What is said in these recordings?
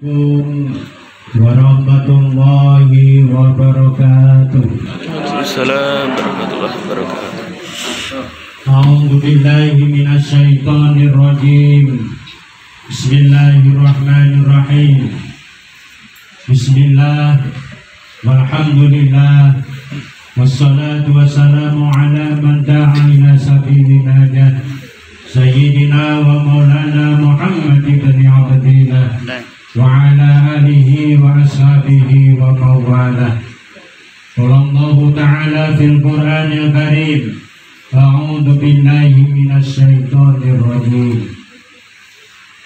warahmatullahi wabarakatuh. Assalamualaikum warahmatullahi wabarakatuh. A'udzu billahi minasyaitonir rajim. Bismillahirrahmanirrahim. Bismillah walhamdulillah wassalatu wassalamu ala man da'a ila sabilil najah sayyidina wa maulana Muhammad ibn Abdillah wa ala alihi wa ashabihi wa mawalah. Allahu ta'ala fil Qur'anil Karim. A'udzu billahi minasyaitonir rajim.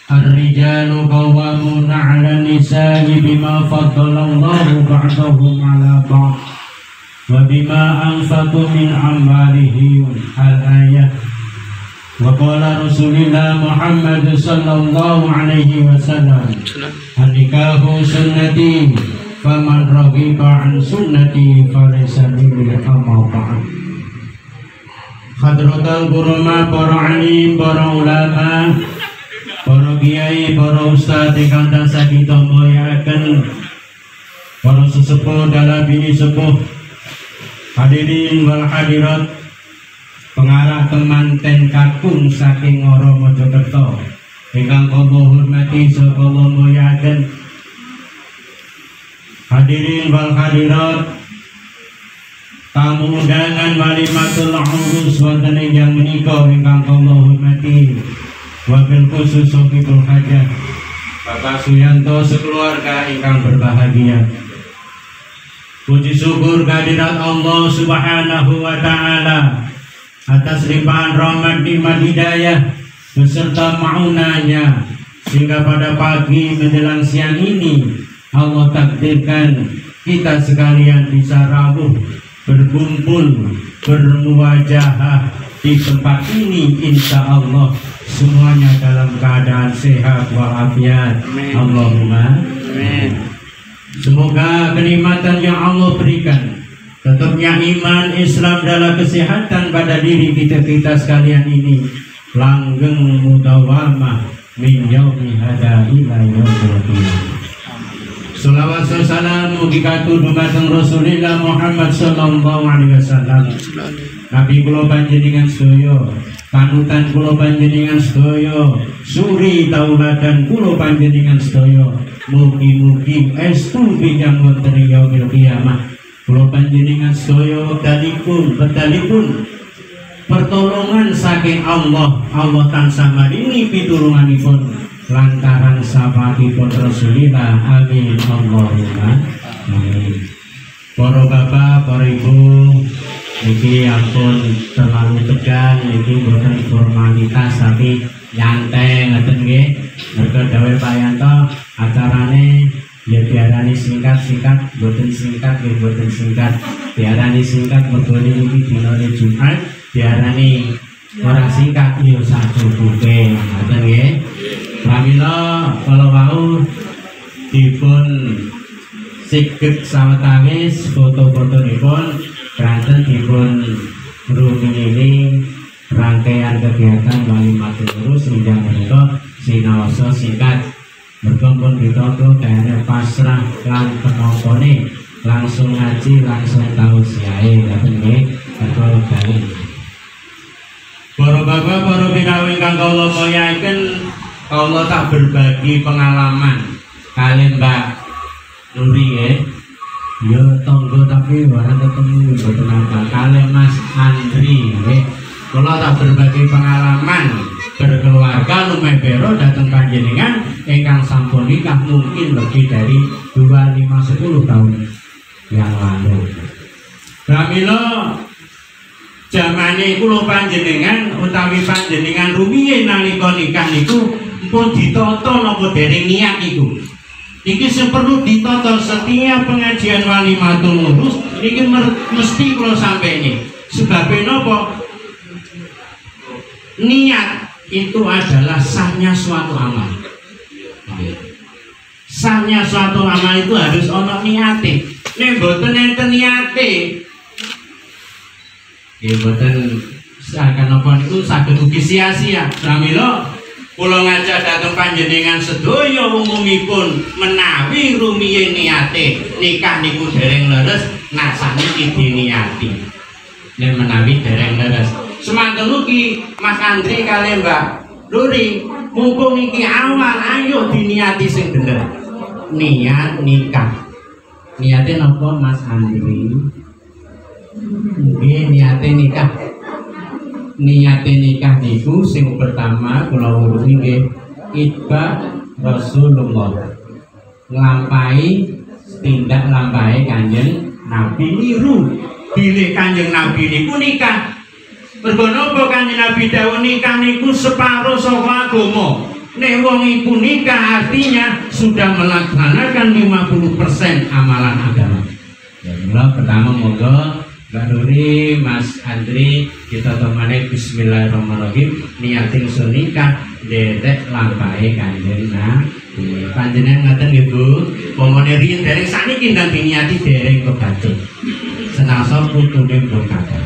Ar-rijalu qawwamuna 'ala nisa'i bima faddalallahu ba'dahum 'ala ba'd wa bima anfaqu min amwalihim. Al-ayah. Wa qala Rasulullah Muhammad sallallahu alaihi wasallam, an-nikahu sunnati faman raghiba an sunnati falaysa minni amma ba'd. Hadratul kurama, para alim, para ulama, para kiai, para ustaz ingkang tansah kita mulyakaken, para sesepuh dalam bini sepuh, hadirin wal hadirat, pengarah kemanten kakung saking Ngoro Mojokerto ingkang kula hormati saha kula mulyakaken, hadirin wal hadirat, tamu undangan walimatul urus wonten ingkang menika ingkang kula hormati, wabil khusus sahibul hajah Bapak Suyanto sekeluarga ingkang berbahagia. Puji syukur kehadirat Allah Subhanahu wa taala atas limpahan rahmat nikmat hidayah beserta maunahnya, sehingga pada pagi menjelang siang ini Allah takdirkan kita sekalian bisa rawuh berkumpul bermuwajahah di tempat ini, insya Allah semuanya dalam keadaan sehat walafiat. Allahumma amin. Semoga kenikmatan yang Allah berikan, tetapnya iman Islam dalam kesehatan pada diri kita sekalian ini langgeng mudawamah min yaumi hada ila yaumil qiyamah. Shalawat salam mugi katudu dhateng Rasulullah Muhammad sallallahu alaihi wasallam. Nabi kula panjenengan sedaya, panutan kula panjenengan sedaya, suri tauladan kula panjenengan sedaya. Mugi-mugi estu bijang wonten yaumil qiyamah. Kula panjenengan sedaya betalipun pertolongan saking Allah. Allah tansah maringi pitulunganipun lantaran syafaatipun Rasulillah. Amin Allahumma amin. Para bapak, para ibu, niki ampun terlalu tegang, niki boten formalitas tapi nyantai ngoten nggih. Mergo dawuh Pak Yanto acarane ya diarani singkat-singkat, boten singkat ya boten singkat. Diarani singkat mergo niki dinane Jumat, diarani ora singkat ya sacukupe. Ngoten nggih. Pramila kala wau dipun sigeg sawetawis foto-fotonipun kanten dipun rumiyin rangkaian kegiatan walimatul urus ingkang menika sinaosa singkat. Mergo pun ditata daerah pasrah lan penompone langsung ngaji langsung tausiahe ngoten nggih. Kula dalem. Para bapak, para binawa ingkang kula mulyakaken, Allah tak berbagi pengalaman kalian Mbak Nuri ya. Ya tonggo tapi orang ketemu boten apa kalian Mas Andri ya. Kalau tak berbagi pengalaman berkeluarga lumebero datang panjenengan ingkang sampun nikah mungkin lebih dari 25-10 tahun yang lalu. Pramila zamane kula panjenengan utawi panjenengan rumiyin nalika nikah niku pun ditata napa dereng niat iku. Iki sing perlu ditata setiap pengajian walimatul urus niki mesti kula sampeni. Sebab napa? Niat itu adalah sahnya suatu amal. Sahnya suatu amal itu harus ana niate. Nek mboten enten niate, ya mboten seakan apa itu saged ugi sia-sia. Pramila Kula ngajak dhateng panjenengan sedaya umumipun menawi rumiyin niate nikah niku dereng leres nasaniki diniati. Nek menawi dereng leres. Semanten ugi Mas Andri kali Mbak Luri, mumpung iki awal ayo diniati sing bener. Niat nikah. Niate napa Mas Andri? Nggih niate nikah. Niate nikah niku sing pertama kula wuruhi nggih itba Rasulullah. Nglampahi tindak lampahi Kanjeng Nabi niru. Bilih Kanjeng Nabi niku nikah. Mergo napa Kanjeng Nabi dawuh nikah niku separo saka agama. Nek wong iku nikah artinya sudah melaksanakan 50% amalan agama. Ya mula pertama monggo Mbak Nuri, Mas Andri, kita temani bismillahirrahmanirrahim niatin sunikah dedek lampahe Kanjeng Nabi. Panjenengan ngaten nggih Bu, pomone riyen dereng saniki ndang diniati dereng kebacut. Senasa putune pun kathah.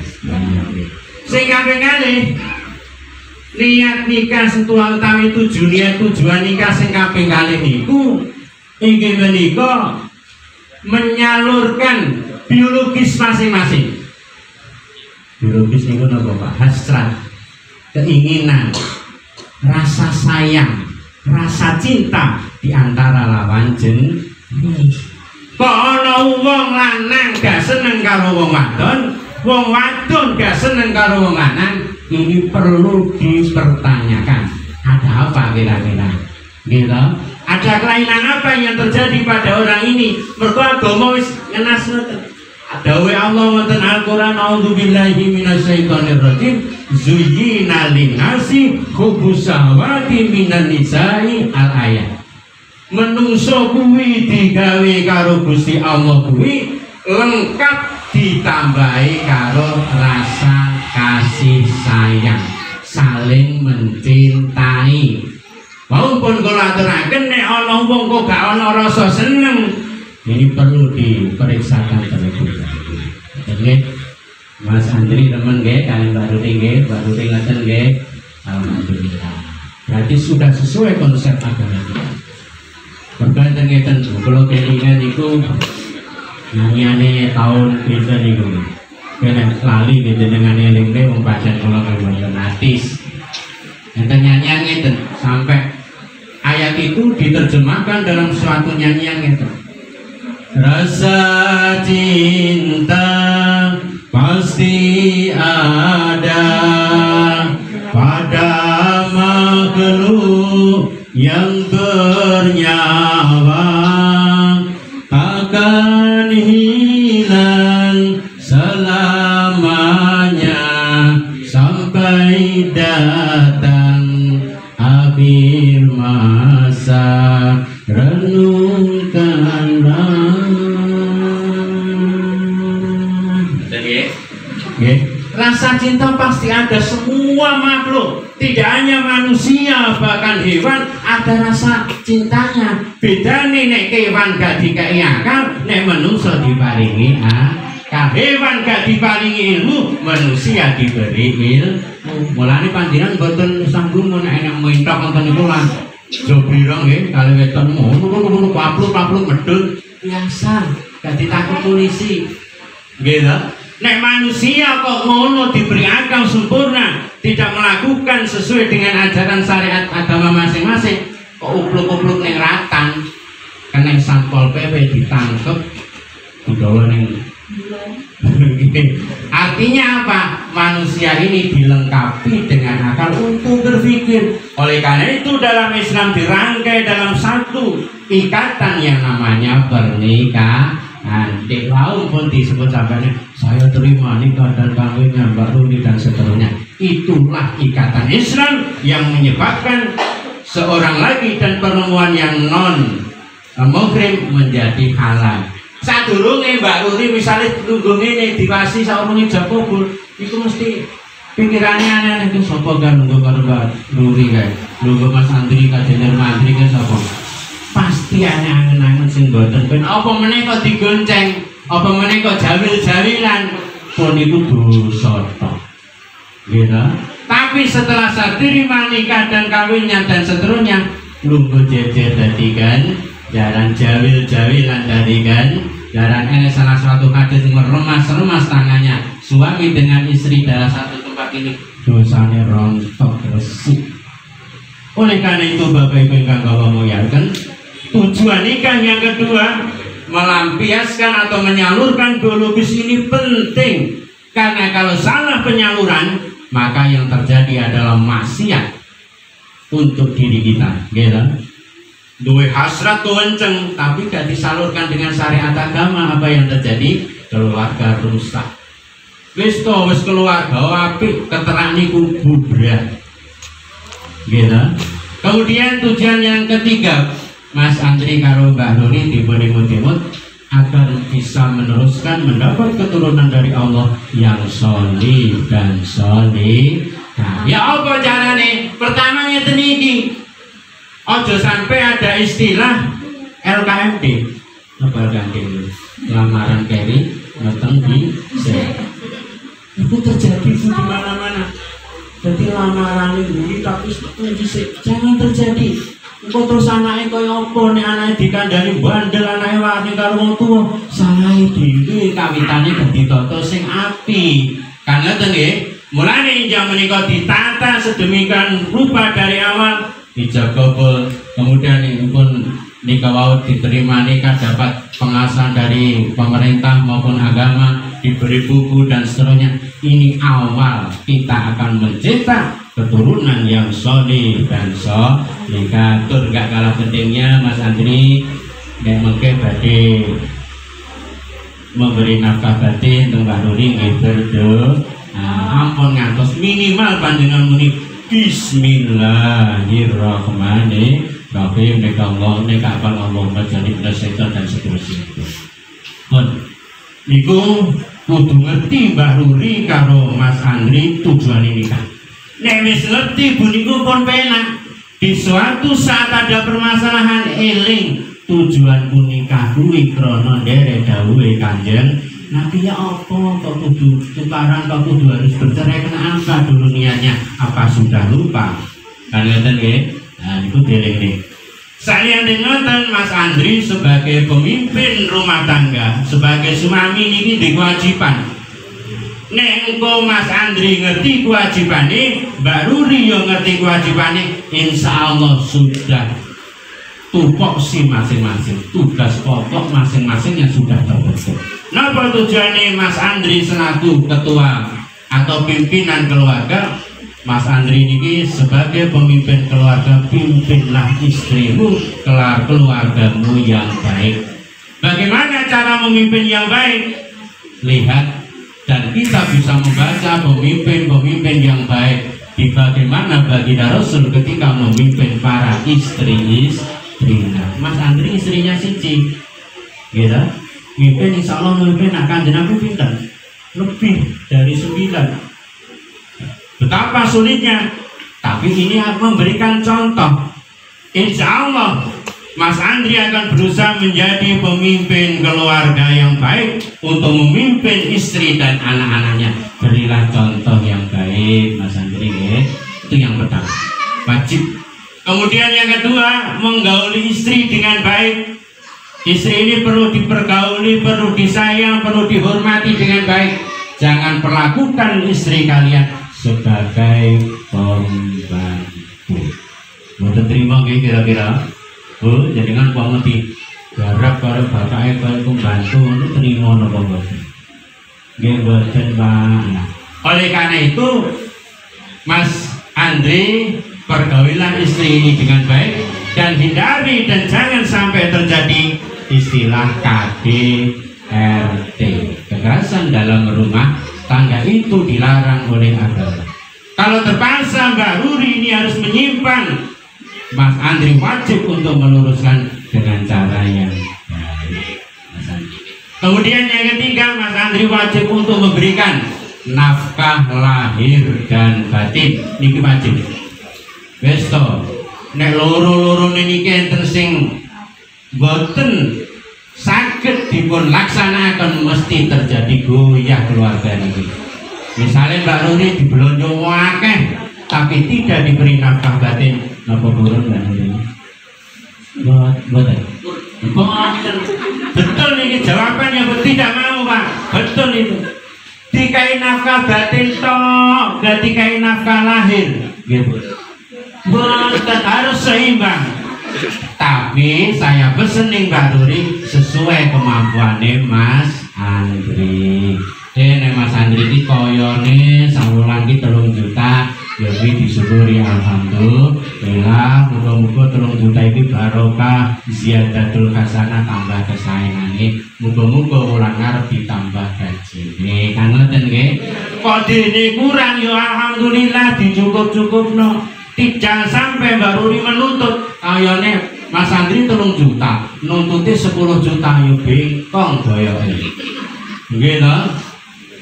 Sing kaping kalih niat nikah setual utawi tujuan nikah sing kaping kalih niku inggih menika menyalurkan biologis masing-masing. Biologis niku napa Pak? Hasrat, keinginan, rasa sayang, rasa cinta di antara lawan jenis. Kok ana wong lanang gak seneng karo wong wadon, wong wadon gak seneng karo wong lanang, ini perlu dipertanyakan. Ada apa kira-kira? Gitu? Ada kelainan apa yang terjadi pada orang ini? Mergo agama wis ngenas ngoten. Dawe Allah wonten Al-Qur'an, a'udzubillahi minasyaitonir rajim, zuyyina linnasi hubbus syahawati minan nisa'i al-ayat. Menungso kuwi digawe karo Gusti Allah kuwi lengkap ditambahi karo rasa kasih sayang, saling mencintai. Maupun kula aturaken nek ana wong kok gak ana rasa seneng, ini perlu diperiksakan terlebih dahulu. Nggih, Mas Andri temen nggih, kalian Mbak Ruti nggih, Mbak Ruti ngaten nggih. Alhamdulillah. Berarti sudah sesuai konsep agama kita. Berkaitan ngeten kula kelingan niku nyanyiane tahun pinten niku. Kene lali jenengan eling-eling wong pancen kula kaliyan artis. Enten nyanyian ngeten sampai ayat itu diterjemahkan dalam suatu nyanyian ngeten. Rasa cinta pasti ada pada makhluk yang bernyawa, akan hilang selamanya sampai datang akhir masa. Renungkanlah. Rasa cinta pasti ada semua makhluk, tidak hanya manusia, bahkan hewan ada rasa cintanya. Bedane nek kewan gak dikai akal, nek manusia diparingi akal. Hewan gak diparingi ilmu, manusia diberi ilmu. Mulane panjenengan boten sambung nek enak mentok wonten niku lan jobirong nggih kali weton ngono papluk medhun biasa, gak ditakut polisi. Nggih ta? Nek manusia kok ngono diberi akal sempurna, tidak melakukan sesuai dengan ajaran syariat agama masing-masing, kok upluk-upluk ning ratan, kena sampol PP ditangkep, dibawa ning. Artinya apa? Manusia ini dilengkapi dengan akal untuk berpikir. Oleh karena itu dalam Islam dirangkai dalam satu ikatan yang namanya pernikahan. Di laut pun disebut sampai saya terima nikah dan kawinnya Mbak Rudi dan seterusnya. Itulah ikatan Islam yang menyebabkan seorang laki dan perempuan yang non muhrim menjadi halal. Sadurunge Mbak Rudi misalnya tunggu ini diwasi saurunge jam kubur, itu mesti pikirannya aneh-aneh itu sapa kan nunggu karo Mbak Rudi kae. Nunggu Mas Andri kajener mantri kan sapa? Pasti aneh-aneh sing boten ben apa meneh kok digonceng, apa meneh kok jawil-jawilan pun iku dosa tok. Nggih ta? Tapi setelah terima nikah dan kawinnya dan seterusnya, lungguh jejer dadikan, jaran jawil-jawilan dadikan, jaran ini salah suatu hadis meremas-remas tangannya suami dengan istri dalam satu tempat ini dosanya rontok resik. Oleh karena itu Bapak Ibu yang kau muliakan, tujuan nikah yang kedua melampiaskan atau menyalurkan biologis ini penting, karena kalau salah penyaluran maka yang terjadi adalah maksiat untuk diri kita, gitu. Duwe hasrat kenceng tapi gak disalurkan dengan syariat agama, apa yang terjadi? Keluarga rusak. Wis keluarga apik keterak niku bubrah. Gitu. Kemudian tujuan yang ketiga, Mas Andri karo Mbak Nuri dipun-imut agar bisa meneruskan mendapat keturunan dari Allah yang solih dan solih. Nah, ya apa caranya? Pertama ngeten iki. Ojo sampai ada istilah LKMD. Apa LKMD? Lamaran keri datang di sel. Itu terjadi di mana-mana. Jadi lamaran ini tapi jangan terjadi. Engko terus anake kaya apa nek anake dikandani bandel, anake wani karo wong tuwa, salahe dhewe kawitane ditata sing apik. Kan ngoten nggih. Mulane injang menika ditata sedemikian rupa dari awal, dijaga kemudian pun nikah wau diterima nikah dapat pengasahan dari pemerintah maupun agama, diberi buku dan seterusnya. Ini awal kita akan mencetak keturunan yang solih dan solih. Tur gak kalah pentingnya Mas Andri dan mungkin badhe memberi nafkah batin untuk Mbak Nuri berdoa. Ampun ngantos minimal panjenengan muni Bismillahirrahmanirrahim. Nek Allah nek apal Allahumma jannibna syaitan dan seterusnya. Pun niku kudu ngerti Mbak Nuri karo Mas Andri tujuan ini kan. Nek wis ngerti buniku pun penak. Di suatu saat ada permasalahan eling tujuan nikah kuwi krana nderek dawuhe Kanjeng Nabi. Ya apa kok kudu tukaran, kok kudu harus bercerai, kenapa dulu niatnya? Apa sudah lupa? Kan ngoten nggih. Nah niku dieling. Saya ngoten Mas Andri sebagai pemimpin rumah tangga, sebagai suami niki di kewajiban. Nek engko Mas Andri ngerti kewajibane, Mbak Nuri yo ngerti kewajibane, insya Allah sudah tupoksi masing-masing, tugas pokok masing-masing yang sudah terbentuk. Napa tujuannya Mas Andri selaku ketua atau pimpinan keluarga? Mas Andri ini sebagai pemimpin keluarga, pimpinlah istrimu, keluargamu yang baik. Bagaimana cara memimpin yang baik? Lihat. Dan kita bisa membaca pemimpin-pemimpin yang baik di bagaimana baginda Rasul ketika memimpin para istri-istrinya. Mas Andri istrinya siji, gitu. Mimpin insya Allah memimpin akan Nabi pinter lebih dari 9. Betapa sulitnya, tapi ini memberikan contoh. Insya Allah Mas Andri akan berusaha menjadi pemimpin keluarga yang baik untuk memimpin istri dan anak-anaknya. Berilah contoh yang baik Mas Andri, itu yang pertama, wajib. Kemudian yang kedua, menggauli istri dengan baik. Istri ini perlu dipergauli, perlu disayang, perlu dihormati dengan baik. Jangan perlakukan istri kalian sebagai pembantu. Mau terima kira-kira? Jadi kan kok ngerti garap karo bapake karo pembantu itu terima napa mboten? Nggih mboten, Pak. Oleh karena itu Mas Andri, pergaulilah istri ini dengan baik dan hindari dan jangan sampai terjadi istilah KDRT. Kekerasan dalam rumah tangga itu dilarang oleh agama. Kalau terpaksa Mbak Nuri ini harus menyimpan, Mas Andri wajib untuk meluruskan dengan cara yang baik. Kemudian yang ketiga, Mas Andri wajib untuk memberikan nafkah lahir dan batin. Niki wajib. Besto, nek loro-loro niki enten sing boten saged dipun laksanakan, mesti terjadi goyah keluarga niki. Misalnya Mbak Ruri dibelonjo akeh tapi tidak diberi nafkah batin, napa burung Mbak Ruri? Betul. Betul ini jawabannya, tidak mau Pak. Betul itu. Dikai nafkah batin toh, gak dikai nafkah lahir. Gitu. Betul, harus seimbang. Tapi saya pesen nih Mbak Ruri sesuai kemampuannya Mas Andri. Mas Andri ini koyone samulang ki 3 juta, jadi disyukuri alhamdulillah. Muga-muga 3 juta ini barokah, ziyadatul hasanah, tambah kesayangannya. Muga-muga ulang ngarep ditambah gaji. Kan ngoten nggih. Kok dene kurang ya alhamdulillah dicukup-cukupno. Tidak sampai Mbak Ruri menuntut ayone Mas Andri 3 juta, nuntutnya 10 juta yo bengkong doyoke. Nggih to?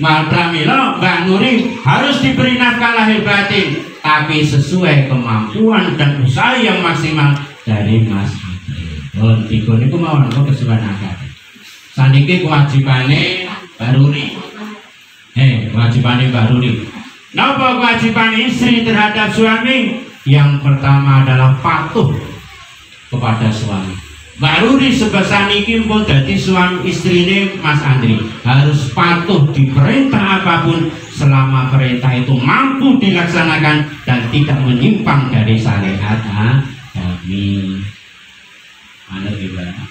Pramila Mbak Nuri harus diberi nafkah lahir batin, tapi sesuai kemampuan dan usaha yang maksimal dari Mas Andri. Tiga niku mawon kesuwen akeh. Saniki kewajibane Mbak Ruri. Kewajibane Mbak Ruri. Napa kewajiban istri terhadap suami? Yang pertama adalah patuh kepada suami. Mbak Ruri sebesar niki pun jadi suami istrine Mas Andri harus patuh di perintah apapun selama perintah itu mampu dilaksanakan dan tidak menyimpang dari syariat kami. Mana gimana?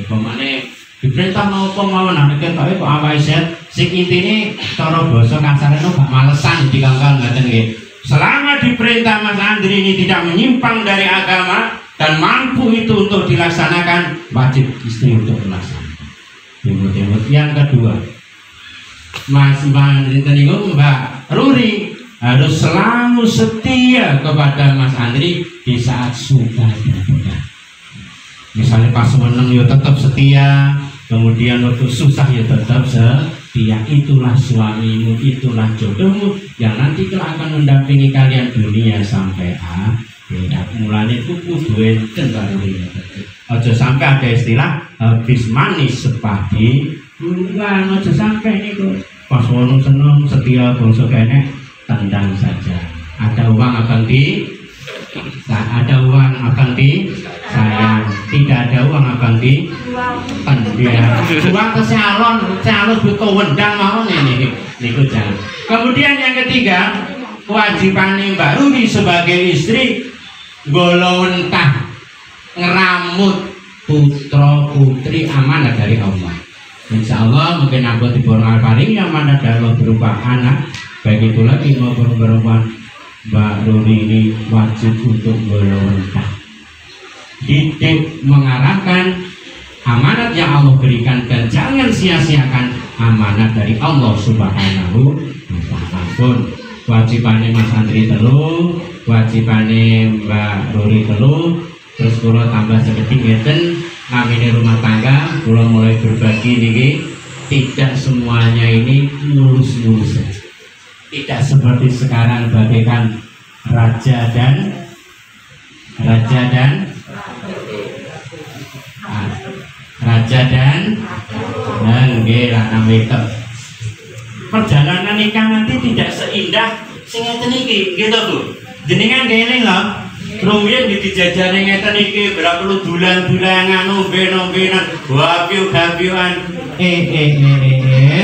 Pemane diperintah mau pemawon nek ketoke kok awake set sing intine cara basa kasarane gak malesan dikangkang ngaten nggih. Selama diperintah Mas Andri ini tidak menyimpang dari agama dan mampu itu untuk dilaksanakan, wajib istri untuk melaksanakan. Yang kedua, Mbak Ruri harus selalu setia kepada Mas Andri di saat suka dan duka. Misalnya pas menang ya tetap setia, kemudian waktu susah ya tetap setia. Itulah suamimu, itulah jodohmu yang nanti kelak akan mendampingi kalian dunia sampai tidak mulanya kuku duwe baru ini. Aja sampai ada istilah habis manis sepadi bukan, aja sampai ini kok pas wong seneng setia bangsa kene tendang saja. Ada uang akan sayang, tidak ada uang akan uang ke salon butuh wendang mau ini jangan. Kemudian yang ketiga, kewajiban Mbak Ruri sebagai istri golongan ngeramut putra putri amanah dari Allah. Insya Allah mungkin aku diborong paling yang mana dalam berupa anak, baik itu lagi maupun berupa Mbak Ruri ini wajib untuk golongan didik mengarahkan amanat yang Allah berikan dan jangan sia-siakan amanat dari Allah Subhanahu wa Ta'ala. Wajibannya Mas Andri telu, wajibane Mbak Ruri telu, terus kula tambah sedikit ngeten ngamini rumah tangga, kula mulai berbagi niki tidak semuanya ini mulus-mulus. Tidak seperti sekarang bagaikan raja dan nggih perjalanan nikah nanti tidak seindah sing ngeten iki, gitu Bu. Jenengan kene lho, rumiyin dijajane ngeten iki berapa lu bulan-bulan nombe-nombenan, wapiu-gapiuan.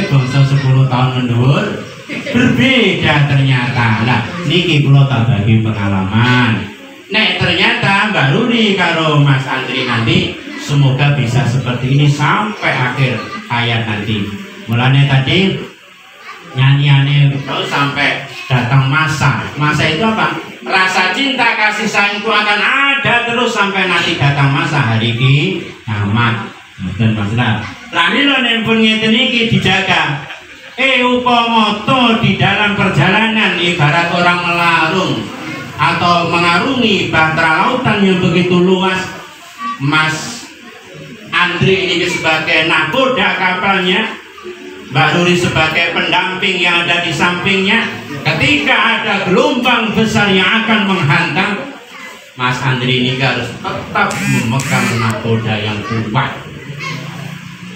Bangsa 10 tahun mendur berbeda ternyata. Lah niki kula tak bagi pengalaman. Nek ternyata Mbak Ruri karo Mas Andri nanti semoga bisa seperti ini sampai akhir hayat nanti. Mulanya tadi nyanyiannya terus sampai datang masa itu apa? Rasa cinta kasih sayang itu akan ada terus sampai nanti datang masa hari kiamat. Dan masalah lani lo nempel ngeten iki dijaga. Upamoto di dalam perjalanan ibarat orang melarung atau mengarungi bahtera lautan yang begitu luas. Mas Andri ini sebagai nahkoda kapalnya, Mbak Ruri sebagai pendamping yang ada di sampingnya. Ketika ada gelombang besar yang akan menghantam, Mas Andri ini harus tetap memegang nahkoda yang kuat.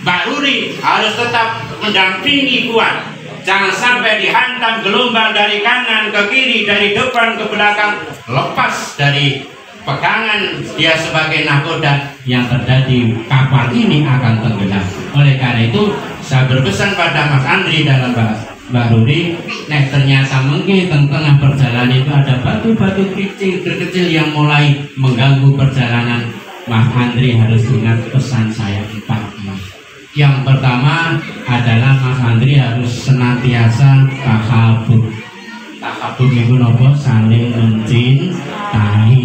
Mbak Ruri harus tetap mendampingi kuat. Jangan sampai dihantam gelombang dari kanan ke kiri, dari depan ke belakang, lepas dari pegangan dia sebagai nahkoda, yang terjadi kapal ini akan tenggelam. Oleh karena itu saya berpesan pada Mas Andri dalam Mbak Ruri, ternyata mungkin tengah perjalanan itu ada batu-batu kecil yang mulai mengganggu perjalanan. Mas Andri harus ingat pesan saya 4. Yang pertama adalah Mas Andri harus senantiasa takhabur. Takhabur itu nopo? Saling mencintai.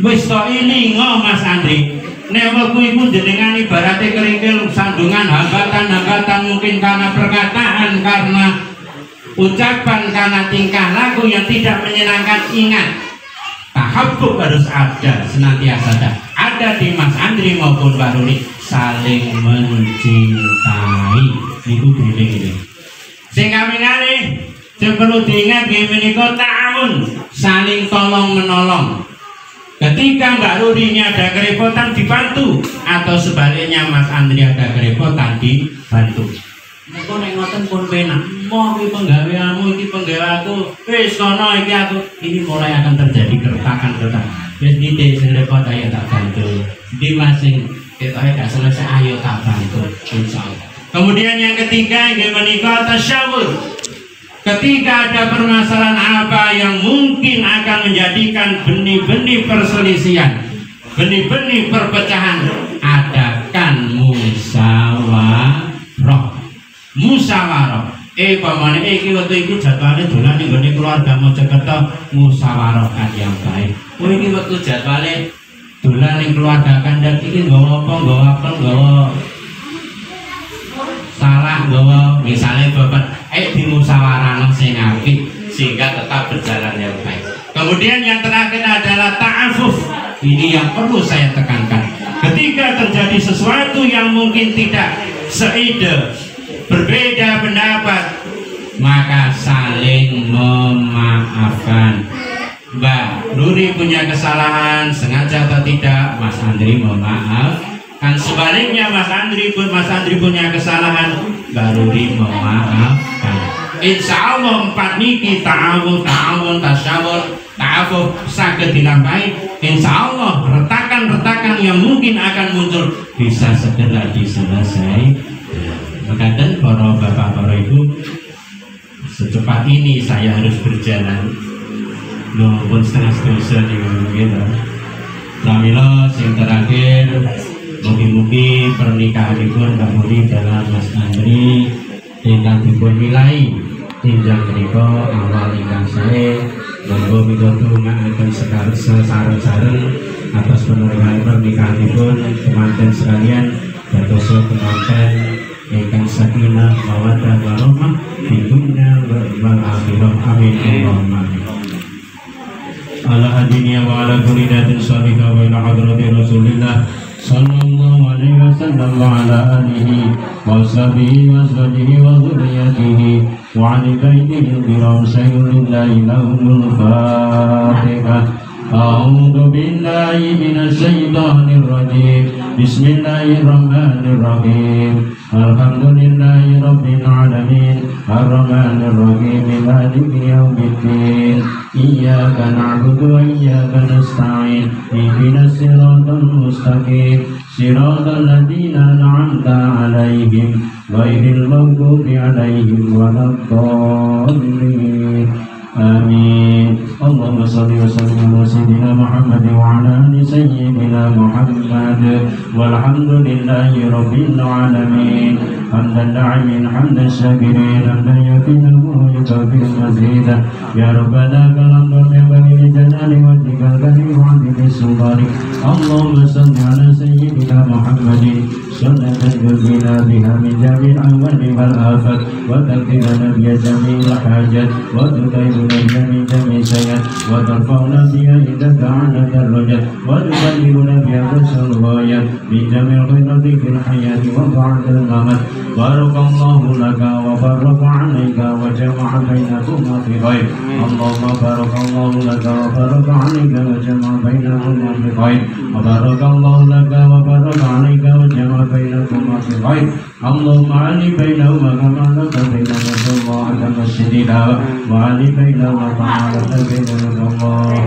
Wis to ilingo Mas Andri. Nek wektu iku jenengan ibarate kerikil sandungan hambatan-hambatan, mungkin karena perkataan, karena ucapan, karena tingkah laku yang tidak menyenangkan. Ingat, tahabbub harus ada, senantiasa ada di Mas Andri maupun Mbak Ruri. Saling mencintai itu dene. Sing kawinane sing perlu diingat nggih menika ta'awun, saling tolong menolong. Ketika Mbak Rurinya ada kerepotan dibantu, atau sebaliknya Mas Andri ada kerepotan dibantu. Nek nek ngoten pun penak. Mau iki penggaweanmu, iki penggaweanku, wis kono iki aku. Ini mulai akan terjadi gertakan-gertakan. Wis nite sing repot ayo tak bantu. Di masing ketoke gak selesai ayo tak bantu, insyaallah. Kemudian yang ketiga nggih menika tasyawur. Ketika ada permasalahan apa yang mungkin akan menjadikan benih-benih perselisihan, benih-benih perpecahan, adakan musyawarah. Musyawarah. Pamane iki wektu iku jadwale dolan ning gone keluarga Mojokerto, musyawarahkan yang baik. Iki wektu jadwale dolan ning keluarga kandhak iki nggawa apa, nggawa salah, nggawa misale bapak dimusyawarahkan sing apik sehingga tetap berjalan yang baik. Kemudian yang terakhir adalah ta'afuf. Ini yang perlu saya tekankan. Ketika terjadi sesuatu yang mungkin tidak seide, berbeda pendapat, maka saling memaafkan. Mbak Nuri punya kesalahan, sengaja atau tidak, Mas Andri memaafkan. Sebaliknya Mas Andri punya kesalahan, Mbak Nuri memaafkan. Insya Allah 4 niki ta'awun, tasyawur, ta'afuf saged dilampahi. Insya Allah retakan-retakan yang mungkin akan muncul bisa segera diselesaikan. Makaten para bapak, para ibu, secepat ini saya harus berjalan. Pun setengah gitu. Pramila sing terakhir, mugi-mugi pernikahanipun Mbak Muri dalam Mas Andri ingkang dipun milai tinjang menika awal ingkang sae. Monggo mitoto ngakaken sareng-sareng atas penerimaan pernikahanipun kemanten sekalian, dados kemanten ingkang sakinah mawaddah warahmah fi dunya wal akhirah. Amin Allahumma amin. Ala hadinya wa ala kuridatin salihah wa ila hadrati Rasulillah sallallahu alaihi wasallam wa ala alihi wa sahbihi wa azwajihi wa dhurriyyatihi wa ali baitihi al-kiram sayyidina lahumul fatihah. A'udzu billahi minasy syaithanir rajim. Bismillahirrahmanirrahim. Alhamdulillahi rabbil alamin. Arrahmanir rahim. Maliki yaumiddin. Iyyaka na'budu wa iyyaka nasta'in. Ihdinas siratal mustaqim. Siratal ladzina an'amta 'alaihim ghairil maghdubi 'alaihim waladdallin. Amin. Allahumma shalli wa sallim ala sayyidina Muhammad wa ala ali sayyidina Muhammad walhamdulillahi rabbil alamin. Hamdan na'imin, hamdan syakirin, hamdan yafi'uhu yukafir mazidah. Ya Rabbana kalamdun ya bagi li jalali wajhikal karim wa adili sultani. Allahumma shalli ala sayyidina Muhammadin sunnatan yubina biha min jami'il awali wal afat wa takfirana biya jami'il hajat wa tukaibuna biya min jami'il sayat wa tarfa'una biya idaka ala darajat wa tukaibuna biya rasul ghayat min jami'il khairati fil hayati wa ba'dal mamat. Barakallahu laka wa baraka alaika wa jama'a bainakuma fi khair. Allahumma barakallahu laka wa baraka alaika wa jama'a bainakuma fi khair. Wa barakallahu laka wa baraka alaika wa جمع بينكما في الغيب اللهم علي بينهما كما علت بينهما في الله على مسجد الهوى وعلي بينهما كما علت بينهما الله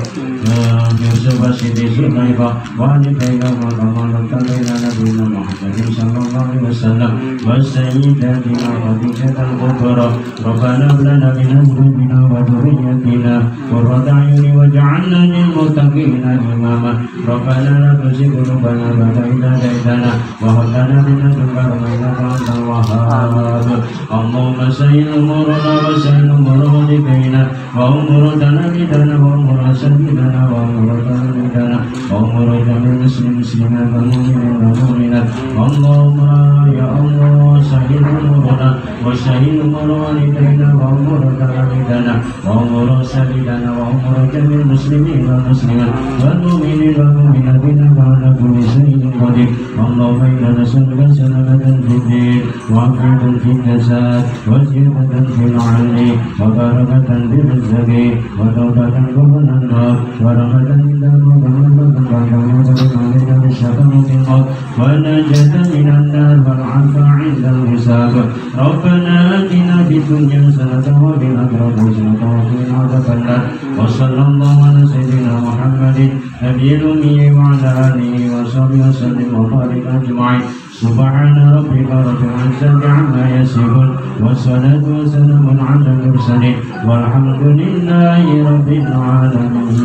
يوسف سيدي زليخا وعلي بينهما كما علت بين نبينا محمد صلى الله عليه وسلم وسيداتنا خديجة الكبرى ربنا هب لنا من أزواجنا وذريتنا قرة أعين واجعلنا للمتقين إماما ربنا لا تزغ قلوبنا بعد إذ هديتنا وهب لنا من لدنك رحمة إنك أنت الوهاب اللهم سهل أمورنا وسهل أمور والدينا وأمور تلاميذنا وأمور أساتذتنا وأمور تلاميذنا وأمور جميع المسلمين والمؤمنين والمؤمنات اللهم يا الله سهل أمورنا وسهل أمور والدينا وأمور تلاميذنا وأمور أساتذتنا وأمور جميع المسلمين والمسلمات والمؤمنين والمؤمنات إنك على كل شيء قدير اللهم إنا نسألك سلامة في الدين وعافية في الجسد وزيادة في العلم وبركة في الرزق وتوبة قبل النار ورحمة إلى علينا بشفاعة الموت ونجاة من النار والعفو عند الحساب ربنا آتنا في الدنيا حسنة وفي الآخرة حسنة وقنا عذاب النار وصلى الله على سيدنا محمد نبي الأمي وعلى آله وصحبه وسلم وبارك أجمعين سبحان ربك رب العزة عما يصفون والصلاة والسلام على المرسلين والحمد لله رب العالمين.